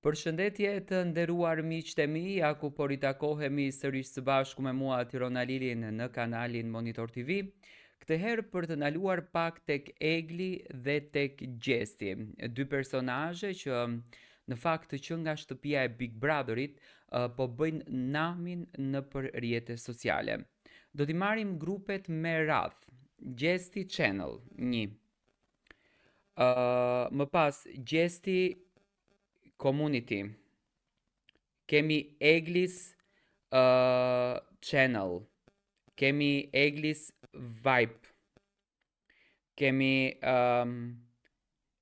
Përshëndetje të nderuar miqtë e mi, ja ku po ritakohemi sërish së bashku me mua Tirona Lilin në kanalin Monitor TV, këtë herë për të ndaluar pak tek Egli dhe tek Gjesti, dy personazhe që në fakt që nga shtëpia e Big Brotherit po bëjnë namin në për rrjetet sociale. Do t'i marrim grupet me radh. Gjesti Channel 1. Më pas Gjesti Community, kemi Eglis Channel, kemi Eglis Vibe, kemi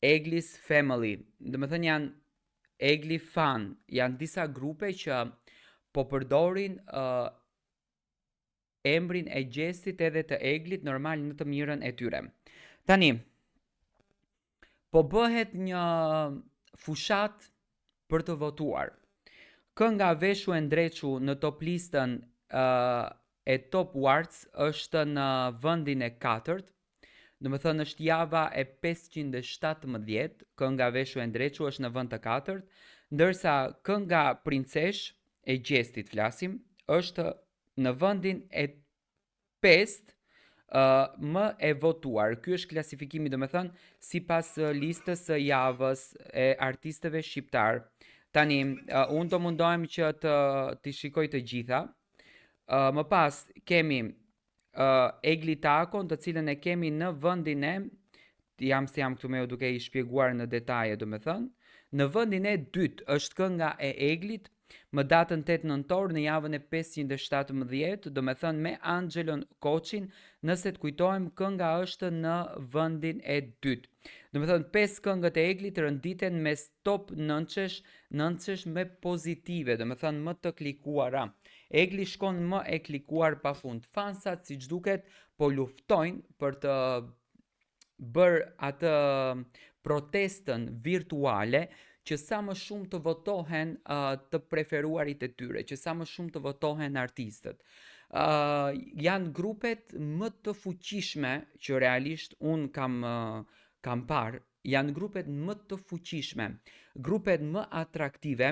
Eglis Family, dhe më thënë janë Egli Fan, janë disa grupe që po përdorin emrin e Gjestit edhe të Eglit normal në të mirën e tyre. Tani, po bëhet një fushat për të votuar. Kënga Veshu e Ndreçu në top listën e Top Awards është në vendin e 4th, do të thënë është java e 517, kënga Veshu e Ndreçu është në vend të 4th, ndërsa kënga Princesh e Gjestit flasim është në vendin e 5th më e votuar. Ky është klasifikimi, do të thënë, sipas listës së javës e artistëve shqiptar. Tani, unë do mundohem që t'i shikoj të gjitha. Më pas, kemi Egli Takon, të cilën e kemi në vendin e, jam këtu me duke i shpjeguar në detaje, do të thënë. Në vendin e 2 është kënga e Eglit, më datën 8 nëntor në javën e 517, do me thënë me Angelon Koçin, nëse të kujtojmë kënga është në vendin e 2. Do me thënë 5 këngët e Eglit rënditen me top 9 me pozitive, do me thënë më të klikuara. Egli shkon më e klikuar pa fund. Fansat si që duket po luftojnë për të bërë atë protestën virtuale që sa më shumë të votohen të preferuarit e tyre, që sa më shumë të votohen artistët. Janë grupet më të fuqishme që realisht unë kam parë, janë grupet më të fuqishme, grupet më atraktive,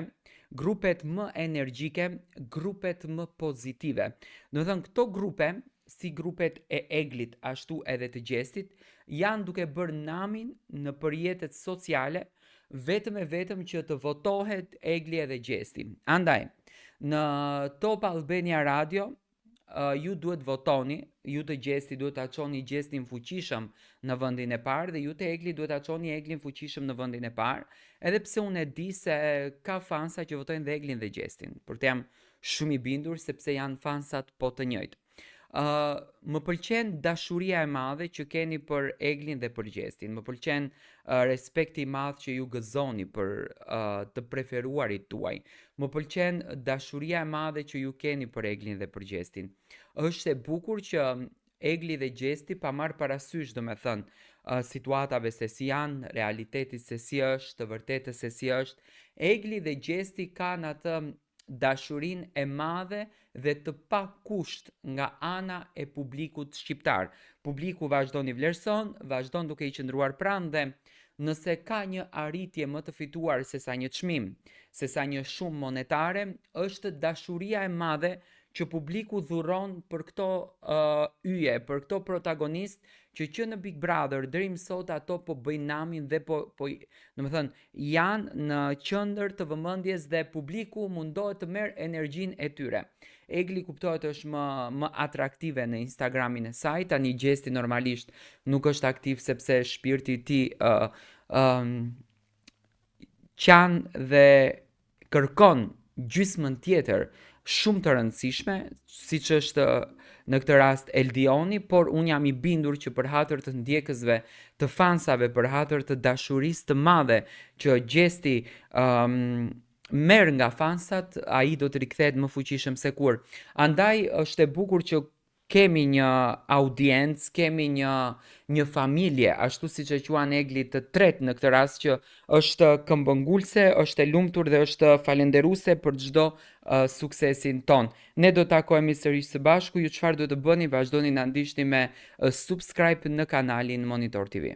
grupet më energjike, grupet më pozitive. Do të thënë këto grupe, si grupet e Eglit ashtu edhe të Gjestit, janë duke bërë namin në përjetet sociale, vetëm që të votohet Egli edhe Gjesti. Andaj, në Top Albania Radio, ju duhet votoni, ju të Gjesti duhet të aqoni Gjestin fuqishëm në vendin e parë dhe ju të Egli duhet të aqoni Eglin fuqishëm në vendin e parë, edhe pse unë e di se ka fansa që votojnë dhe Eglin dhe Gjestin, por të jam shumë i bindur sepse janë fansat po të njëjtë. Më pëlqen dashuria e madhe që keni për Eglin dhe për Gjestin. Më pëlqen respekti i madh që ju gëzoni për të preferuarit tuaj. Më pëlqen dashuria e madhe që ju keni për Eglin dhe për Gjestin. Është e bukur që Egli dhe Gjesti pa marrë parasysh, do me thënë, situatave se si janë, realitetit se si është, të vërtetës se si është. Egli dhe Gjesti kanë atë dashurin e madhe dhe të pa kusht nga ana e publikut shqiptar. Publiku vazhdon i vlerëson, vazhdon duke i qëndruar pranë dhe nëse ka një arritje më të fituar se sa një çmim, se sa një shumë monetare, është dashuria e madhe që publiku dhuron për këto yje, për këto protagonist që në Big Brother deri më sot ato po bëjnë namin dhe po domethënë janë në qendër të vëmendjes dhe publiku mundohet të merr energjinë e tyre. Egli kuptohet është më atraktive në Instagramin e saj, tani Gjesti normalisht nuk është aktiv sepse shpirti i tij qan dhe kërkon gjysmën tjetër shumë të rëndësishme, siç është në këtë rast Eldioni, por unë jam i bindur që për hatër të ndjekësve, të fansave, për hatër të dashurisë të madhe që Gjesti merr nga fansat, ai do të rikthehet më fuqishëm se kur. Andaj është e bukur që kemi një audiencë, kemi një familje, ashtu siç e quan Egli të tretë në këtë rast që është këmbëngulse, është e lumtur dhe është falenderuese për çdo suksesin ton. Ne do të takohemi sërish së bashku, ju çfarë duhet të bëni, vazhdoni na ndiqni me subscribe në kanalin Monitor TV.